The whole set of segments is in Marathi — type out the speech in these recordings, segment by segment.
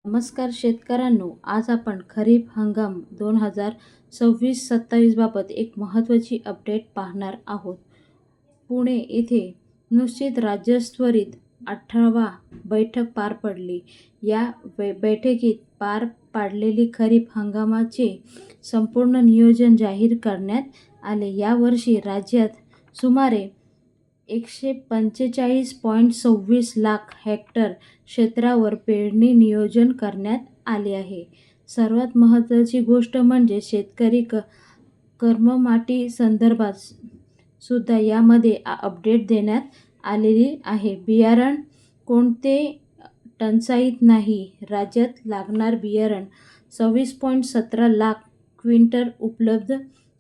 नमस्कार शेतकऱ्यांनो, आज आपण खरीप हंगाम 2026-27 बाबत एक महत्त्वाची अपडेट पाहणार आहोत. पुणे येथे नुकतीच राज्यस्तरीय 18वा बैठक पार पडली. या बैठकीत पार पाडलेली खरीप हंगामाचे संपूर्ण नियोजन जाहीर करण्यात आले. यावर्षी राज्यात सुमारे 145.26 लाख हेक्टर क्षेत्रावर पेरणी नियोजन करण्यात आले आहे. सर्वात महत्त्वाची गोष्ट म्हणजे शेतकरी कर्ममाटी संदर्भात सुद्धा यामध्ये अपडेट देण्यात आलेली आहे. बियाणं कोणते टंचाईत नाही. राज्यात लागणार बियाणं 26.17 लाख क्विंटल उपलब्ध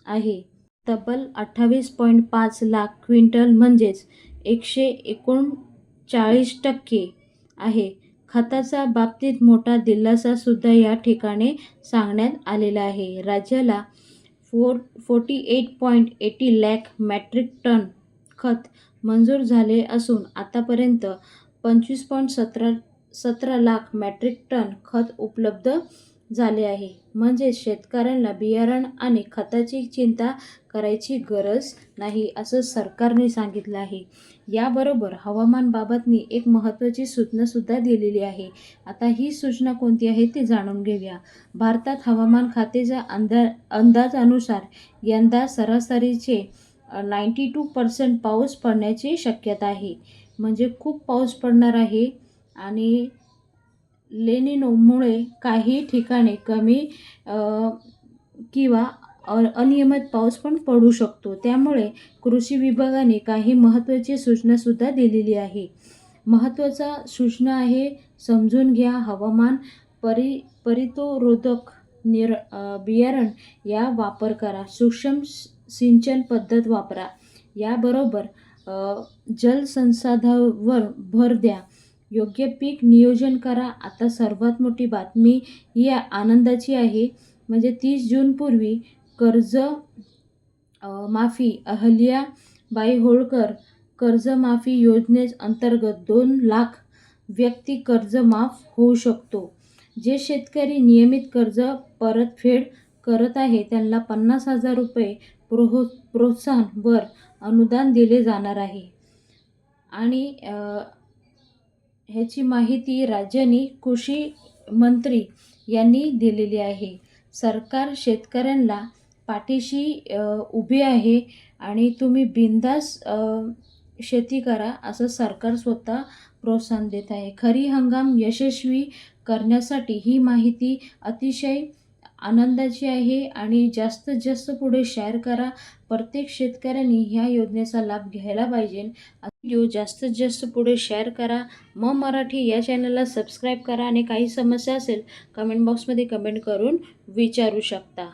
आहे. तब्बल 28.5 लाख क्विंटल म्हणजेच 139% आहे. खताच्या बाबतीत मोठा दिलासा सुद्धा या ठिकाणी सांगण्यात आलेला आहे. राज्याला 48.80 लाख मेट्रिक टन खत मंजूर झाले असून आतापर्यंत 25.17 लाख मेट्रिक टन खत उपलब्ध झाले आहे. म्हणजे शेतकऱ्यांना बियाणं आणि खताची चिंता करायची गरज नाही, असं सरकारने सांगितलं आहे. याबरोबर हवामानबाबतनी एक महत्त्वाची सूचना सुद्धा दिलेली आहे. आता ही सूचना कोणती आहे ते जाणून घेऊया. भारतात हवामान खात्याच्या अंदाजानुसार यंदा सरासरीचे 92% पाऊस पडण्याची शक्यता आहे. म्हणजे खूप पाऊस पडणार आहे आणि लेनिनोमुळे काही ठिकाणी कमी किंवा अनियमित पाऊस पण पडू शकतो. त्यामुळे कृषी विभागाने काही महत्त्वाची सूचनासुद्धा दिलेली आहे. महत्त्वाचा सूचना आहे, समजून घ्या. हवामान परितोरोधक बियाणं या वापर करा. सूक्ष्म सिंचन पद्धत वापरा. याबरोबर जलसंसाधनावर भर द्या. योग्य पीक नियोजन करा. आता सर्वात मोठी बातमी ही आनंदाची आहे. म्हणजे 30 जूनपूर्वी कर्ज माफी. अहिल्याबाई होळकर कर्जमाफी योजनेअंतर्गत 2 लाख व्यक्ती कर्ज माफ होऊ शकतो. जे शेतकरी नियमित कर्ज परतफेड करत आहे त्यांना 50,000 रुपये प्रोत्साहन वर अनुदान दिले जाणार आहे. आणि ह्याची माहिती राज्याने कृषी मंत्री यांनी दिलेली आहे. सरकार शेतकऱ्यांना पाठीशी उभे आहे आणि तुम्ही बिनधास्त शेती करा असं सरकार स्वतः प्रोत्साहन देत आहे. खरी हंगाम यशस्वी करण्यासाठी ही माहिती अतिशय आनंदाची आहे आणि जास्तीत जास्त पुढे शेअर करा. प्रत्येक शेतकऱ्यांनी ह्या योजनेचा लाभ घ्यायला पाहिजे. व्हिडिओ जास्तीत जास्त पुढे शेअर करा. मराठी या चॅनलला सबस्क्राईब करा आणि काही समस्या असेल कमेंट बॉक्समध्ये कमेंट करून विचारू शकता.